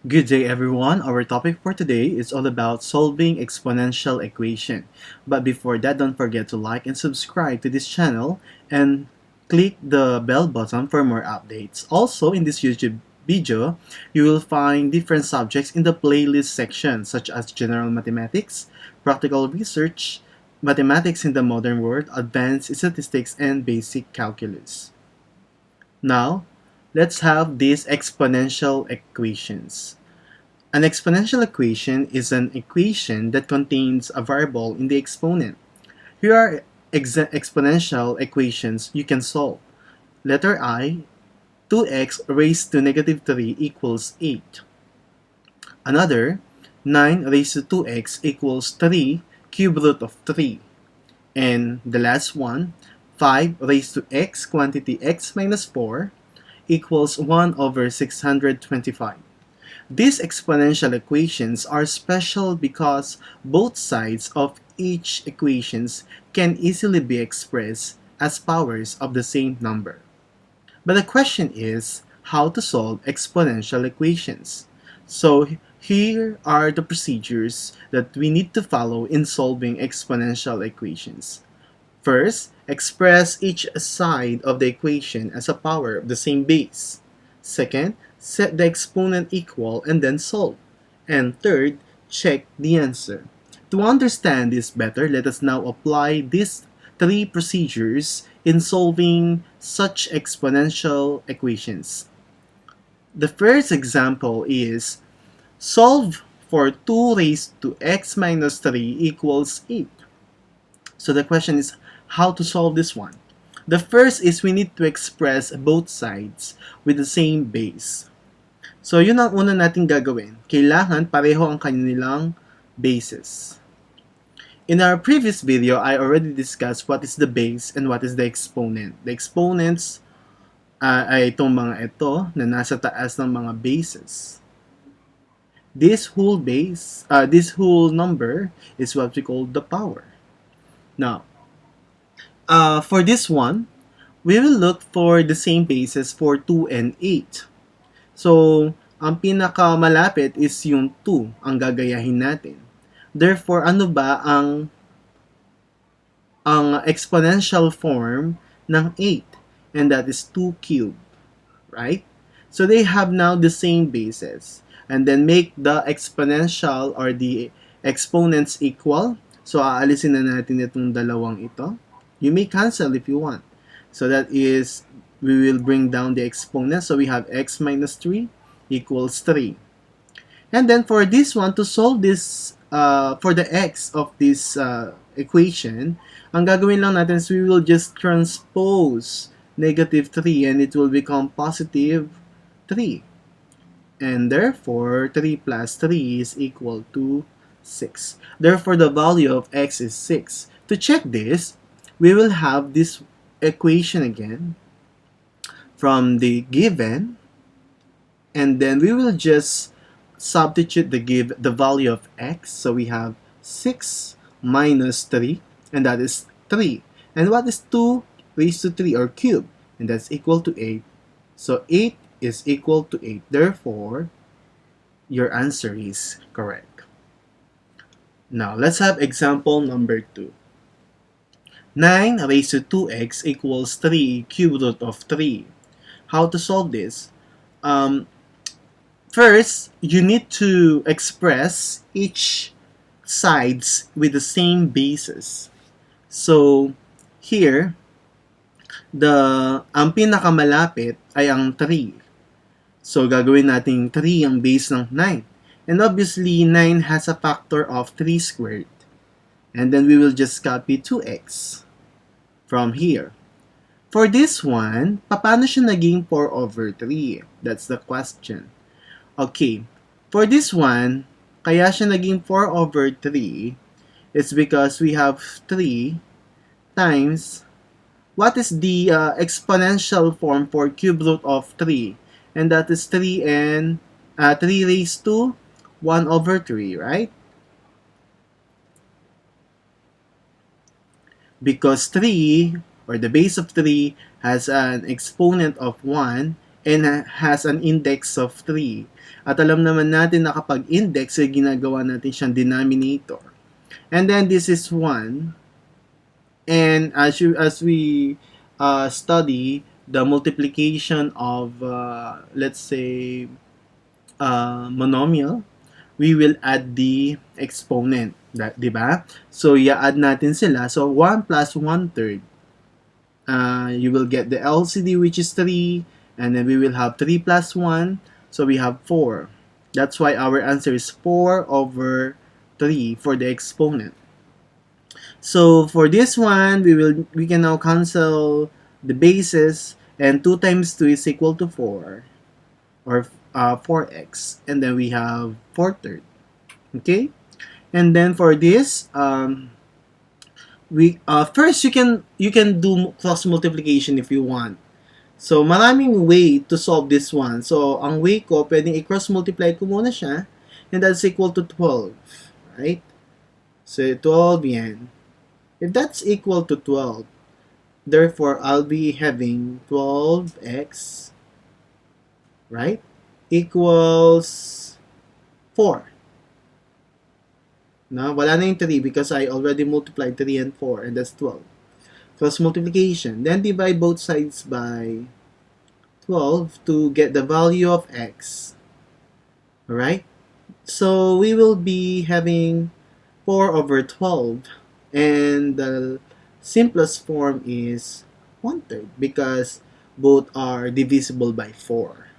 Good day everyone. Our topic for today is all about solving exponential equation. But before that, don't forget to like and subscribe to this channel and click the bell button for more updates. Also, in this YouTube video, you will find different subjects in the playlist section such as general mathematics, practical research, mathematics in the modern world, advanced statistics, and basic calculus. Now, let's have these exponential equations. An exponential equation is an equation that contains a variable in the exponent. Here are exponential equations you can solve. Letter I, 2x raised to negative 3 equals 8. Another, 9 raised to 2x equals 3 cube root of 3. And the last one, 5 raised to x quantity x minus 4 equals 1 over 625. These exponential equations are special because both sides of each equations can easily be expressed as powers of the same number. But the question is how to solve exponential equations. So here are the procedures that we need to follow in solving exponential equations. First, express each side of the equation as a power of the same base. Second, set the exponent equal and then solve. And third, check the answer. To understand this better, let us now apply these three procedures in solving such exponential equations. The first example is solve for 2 raised to x minus 3 equals 8. So the question is how to solve this one. The first is we need to express both sides with the same base. So yun ang una nating gagawin. Kailangan pareho ang kanilang bases. In our previous video, I already discussed what is the base and what is the exponent. The exponents ay itong mga ito na nasa taas ng mga bases. This whole number is what we call the power. Now, for this one, we will look for the same bases for 2 and 8. So, ang pinakamalapit is yung 2 ang gagayahin natin. Therefore, ano ba ang exponential form ng 8? And that is 2 cubed, right? So, they have now the same bases. And then make the exponential or the exponents equal. So, aalisin na natin itong dalawang ito. You may cancel if you want. So, that is, we will bring down the exponent. So, we have x minus 3 equals 3. And then, for this one, to solve this, for the x of this equation, ang gagawin lang natin is we will just transpose negative 3 and it will become positive 3. And therefore, 3 plus 3 is equal to 6. Therefore, the value of x is 6. To check this, we will have this equation again from the given, and then we will just substitute the value of x. So we have 6 minus 3, and that is 3. And what is 2 raised to 3 or cube? And that's equal to 8. So 8 is equal to 8. Therefore, your answer is correct. Now, let's have example number 2. 9 raised to 2x equals 3 cube root of 3. How to solve this? First, you need to express each sides with the same bases. So, here, ang pinakamalapit ay ang 3. So, gagawin natin 3 ang base ng 9. And obviously, 9 has a factor of 3 squared. And then we will just copy 2x from here. For this one, paano siya naging 4 over 3? That's the question. Okay, for this one, kaya siya naging 4 over 3 is because we have 3 times, what is the exponential form for cube root of 3? And that is 3 and 3 raised to 1 over 3, right? Because 3, or the base of 3, has an exponent of 1, and has an index of 3. At alam naman natin na kapag index, ay ginagawa natin siyang denominator. And then this is 1. And as we study the multiplication of, let's say, monomial, we will add the exponent. Di ba? So, i-add natin sila. So, 1 plus 1/3. You will get the LCD, which is 3. And then we will have 3 plus 1. So, we have 4. That's why our answer is 4 over 3 for the exponent. So, for this one, we can now cancel the bases. And 2 times 2 is equal to 4. Or 4x. And then we have 4/3. Okay? And then for this, we first you can do cross multiplication if you want. So maraming way to solve this one. So ang way ko, pwedeng i-cross multiply ko muna siya, and that's equal to 12, right? So 12 yan. If that's equal to 12, therefore I'll be having 12x, right, equals 4. No, wala na yung 3 because I already multiplied 3 and 4, and that's 12. Cross multiplication. Then divide both sides by 12 to get the value of x. Alright? So we will be having 4 over 12, and the simplest form is 1/3 because both are divisible by 4.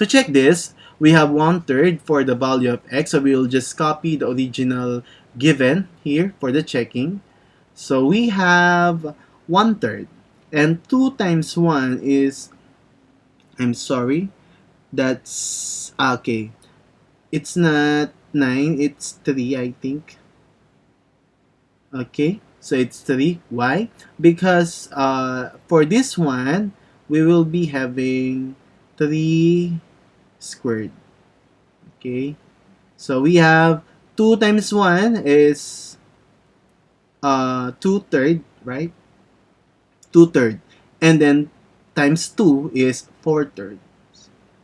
To check this, we have 1/3 for the value of x, so we will just copy the original given here for the checking. So we have 1/3, and 2 times 1 is, I'm sorry, that's, okay, it's not 9, it's 3, I think. Okay, so it's 3. Why? Because for this one, we will be having 3 squared. Okay, so we have 2 times 1 is 2/3, right? 2/3, and then times 2 is 4/3.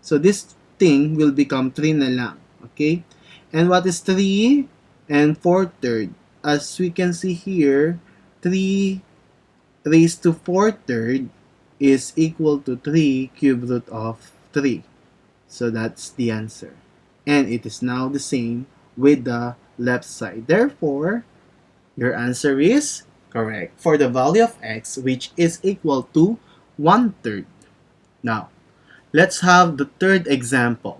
So this thing will become 3 na lang. Okay, and what is 3 and 4/3? As we can see here, 3 raised to 4/3 is equal to 3 cube root of 3. So that's the answer. And it is now the same with the left side. Therefore, your answer is correct for the value of x, which is equal to 1/3. Now, let's have the third example.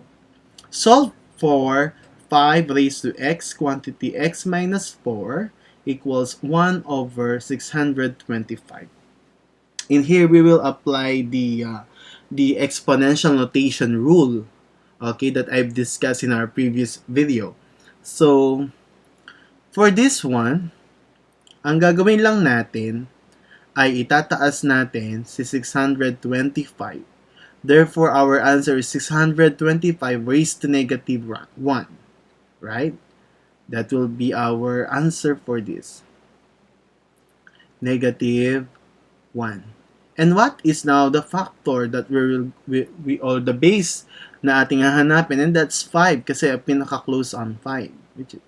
Solve for 5 raised to x quantity x minus 4 equals 1 over 625. In here, we will apply the exponential notation rule, okay, that I've discussed in our previous video. So, for this one, ang gagawin lang natin ay itataas natin si 625. Therefore, our answer is 625 raised to negative 1, right? That will be our answer for this. Negative 1. And what is now the factor that we or the base na ating hahanapin? And that's 5 kasi pinaka-close on 5,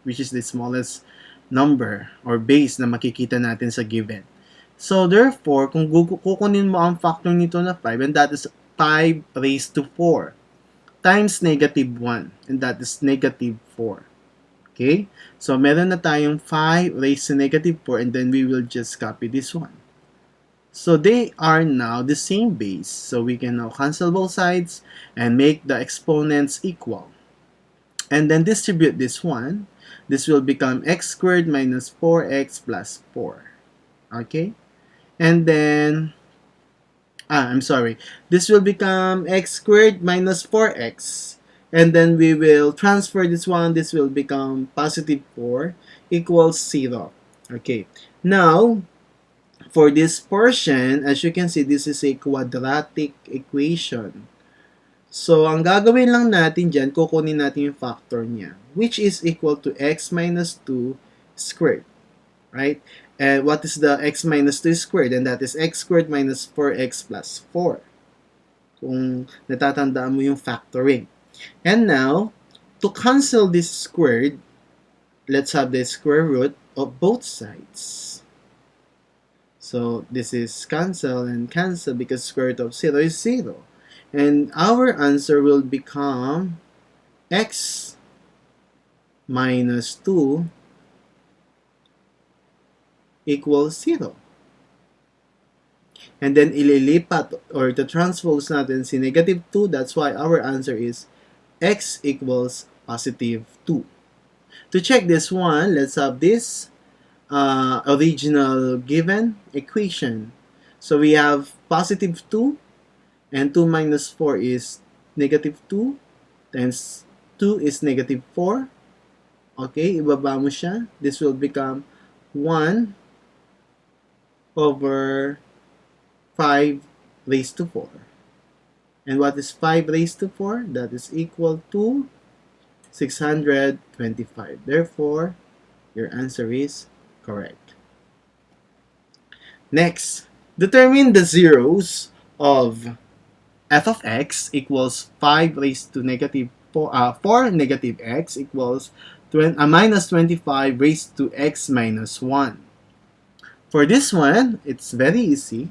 which is the smallest number or base na makikita natin sa given. So therefore, kung kukunin mo ang factor nito na 5, and that is 5 raised to 4 times negative 1, and that is negative 4. Okay? So meron na tayong 5 raised to negative 4, and then we will just copy this one. So they are now the same base. So we can now cancel both sides and make the exponents equal. And then distribute this one. This will become x squared minus 4x plus 4. Okay? And then, I'm sorry. This will become x squared minus 4x. And then we will transfer this one. This will become positive 4 equals 0. Okay. Now, for this portion, as you can see, this is a quadratic equation. So, ang gagawin lang natin dyan, kukunin natin yung factor niya, which is equal to x minus 2 squared, right? And what is the x minus 2 squared? And that is x squared minus 4x plus 4. Kung natatandaan mo yung factoring. And now, to cancel this squared, let's have the square root of both sides. So this is cancel and cancel because square root of 0 is 0. And our answer will become x minus 2 equals 0. And then ililipat or to transpose natin si negative 2. That's why our answer is x equals positive 2. To check this one, let's have this original given equation. So we have positive 2 and 2 minus 4 is negative 2 times 2 is negative 4. Okay, ibaba mo siya. This will become 1 over 5 raised to 4. And what is 5 raised to 4? That is equal to 625. Therefore, your answer is correct. Next, determine the zeros of f of x equals 5 raised to negative 4 negative x equals minus 25 raised to x minus 1. For this one, it's very easy.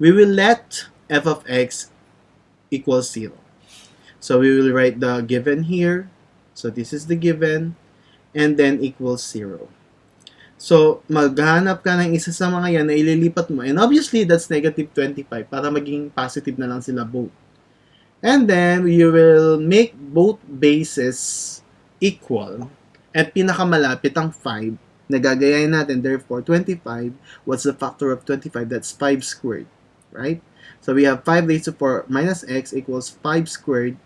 We will let f of x equals 0. So we will write the given here. So this is the given. And then equals 0. So, maghanap ka ng isa sa mga yan na ililipat mo. And obviously, that's negative 25 para maging positive na lang sila both. And then, you will make both bases equal. At pinakamalapit ang 5 na gagayahin natin. Therefore, 25. What's the factor of 25? That's 5 squared. Right? So, we have 5 raised to 4 minus x equals 5 squared.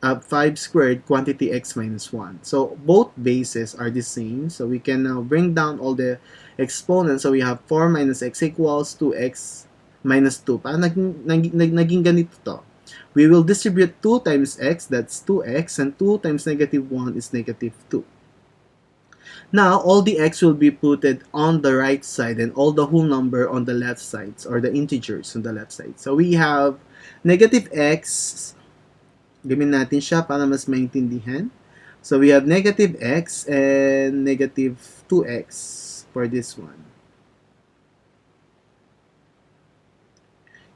5 squared quantity x minus 1. So, both bases are the same. So, we can now bring down all the exponents. So, we have 4 minus x equals 2x minus 2. Parang naging ganito to. We will distribute 2 times x, that's 2x, and 2 times negative 1 is negative 2. Now, all the x will be putted on the right side and all the whole number on the left side, or the integers on the left side. So, we have negative x. Gawin natin siya para mas maintindihan. So, we have negative x and negative 2x for this one.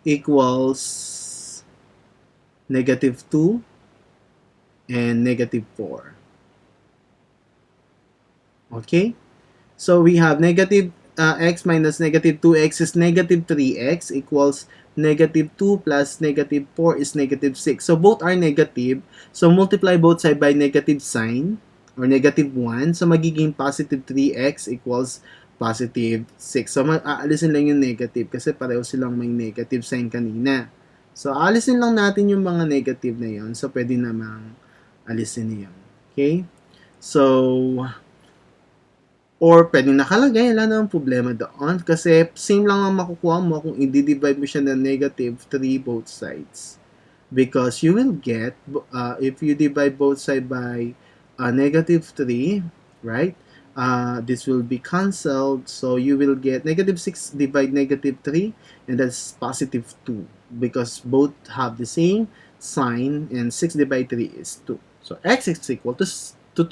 Equals negative 2 and negative 4. Okay? So, we have negative x minus negative 2x is negative 3x equals negative 2 plus negative 4 is negative 6. So, both are negative. So, multiply both side by negative sign or negative 1. So, magiging positive 3x equals positive 6. So, aalisin lang yung negative kasi pareho silang may negative sign kanina. So, aalisin lang natin yung mga negative na yon. So, pwede namang alisin niyo. Okay? So, or pwede nakalagay, wala namang problema doon. Kasi same lang ang makukuha mo kung i-divide mo siya ng negative 3 both sides. Because you will get, if you divide both sides by negative 3, right? This will be cancelled. So you will get negative 6 divide negative 3, and that's positive 2. Because both have the same sign, and 6 divide 3 is 2. So x is equal to 2.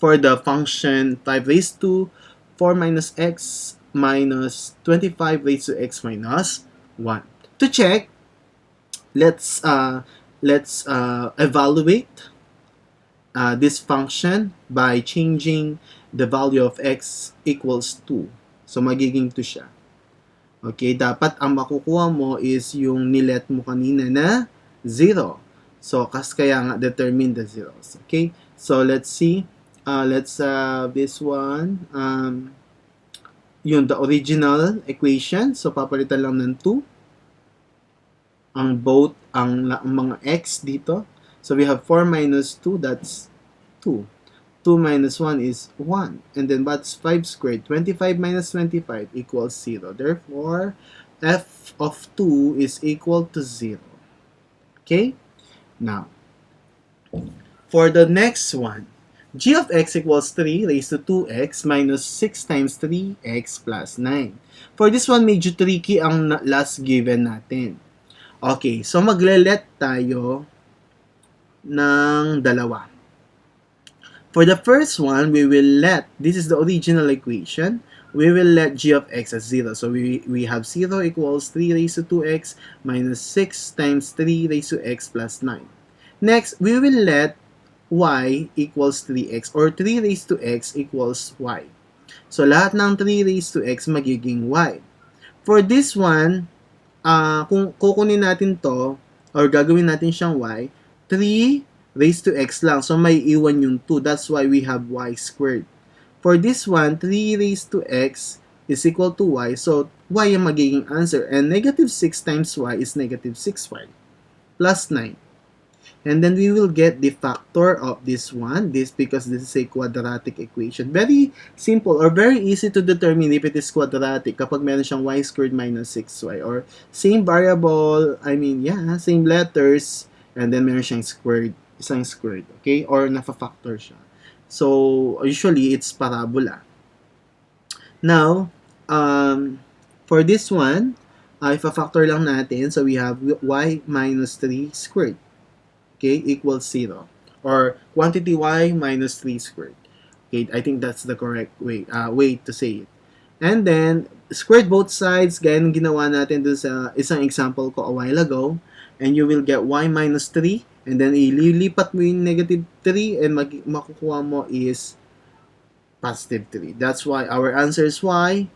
For the function 5 raised to 4 minus x minus 25 raised to x minus 1. To check, let's evaluate this function by changing the value of x equals 2. So, magiging 2 siya. Okay, dapat ang makukuha mo is yung nilet mo kanina na 0. So, kaya nga determine the zeros. Okay, so let's see. Let's have this one. Yun, the original equation. So, papalitan lang ng 2. Ang mga x dito. So, we have 4 minus 2. That's 2. 2 minus 1 is 1. And then, what's 5 squared? 25 minus 25 equals 0. Therefore, f of 2 is equal to 0. Okay? Now, for the next one, g of x equals 3 raised to 2x minus 6 times 3x plus 9. For this one, medyo tricky ang last given natin. Okay, so magle-let tayo ng dalawa. For the first one, we will let, this is the original equation, we will let g of x as 0. So we have 0 equals 3 raised to 2x minus 6 times 3 raised to x plus 9. Next, we will let y equals 3x or 3 raised to x equals y. So lahat ng 3 raised to x magiging y. For this one, kung kukunin natin to or gagawin natin siyang y, 3 raised to x lang. So may iwan yung 2. That's why we have y squared. For this one, 3 raised to x is equal to y. So y ang magiging answer. And negative 6 times y is negative 6y plus 9. And then we will get the factor of this one, this because this is a quadratic equation. Very simple or very easy to determine if it is quadratic kapag meron siyang y squared minus 6y or same variable, same letters, and then meron siyang squared, isang squared, okay? Or nafa-factor siya. So, usually, it's parabola. Now, for this one, ifa-factor lang natin. So, we have y minus 3 squared. Okay, equals 0. Or quantity y minus 3 squared. Okay, I think that's the correct way to say it. And then, squared both sides, gaya ng ginawa natin dun sa isang example ko a while ago. And you will get y minus 3. And then, ililipat mo yung negative 3 and makukuha mo is positive 3. That's why our answer is y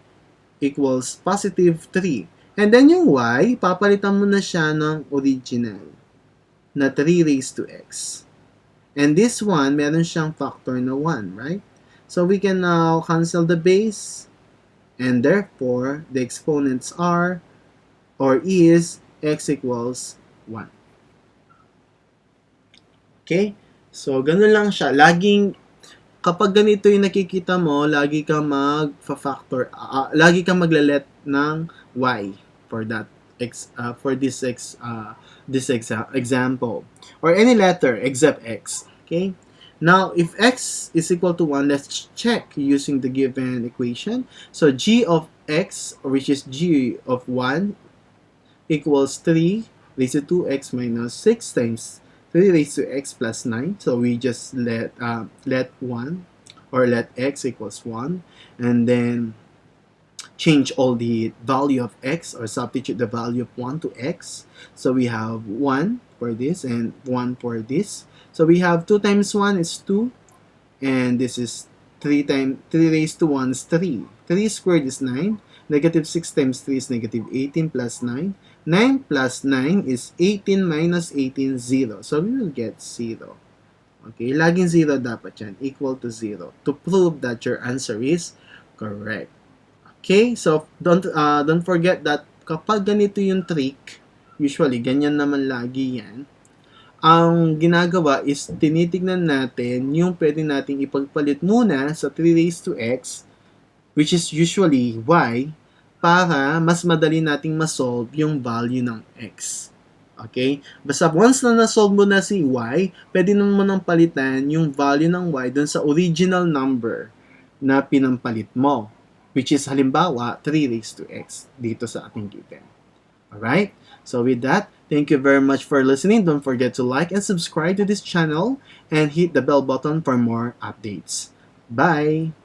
equals positive 3. And then yung y, papalitan mo na siya ng original na 3 raised to x. And this one, meron siyang factor na 1, right? So we can now cancel the base, and therefore, the exponents are, or is, x equals 1. Okay? So, ganun lang siya. Laging, kapag ganito yung nakikita mo, lagi ka mag-factor, lagi ka maglalet ng y for that this example, or any letter except x. Okay, now if x is equal to 1, let's check using the given equation. So g of x, which is g of 1, equals 3 raised to 2x minus 6 times 3 raised to x plus 9. So we just let 1 or let x equals 1, and then change all the value of x or substitute the value of 1 to x. So we have 1 for this and 1 for this. So we have 2 times 1 is 2, and this is 3 raised to 1 is 3. 3 squared is 9. Negative 6 times 3 is negative 18 plus 9. 9 plus 9 is 18 minus 18, 0. So we will get 0. Okay, laging 0 dapat yan, equal to 0, to prove that your answer is correct. Okay, so don't forget that kapag ganito yung trick, usually ganyan naman lagi yan, ang ginagawa is tinitignan natin yung pwede nating ipagpalit muna sa 3 raised to x, which is usually y, para mas madali nating masolve yung value ng x. Okay? Basta once na nasolve mo na si y, pwede naman nang palitan yung value ng y dun sa original number na pinampalit mo, which is halimbawa 3 raised to x dito sa ating given. Alright? So with that, thank you very much for listening. Don't forget to like and subscribe to this channel and hit the bell button for more updates. Bye!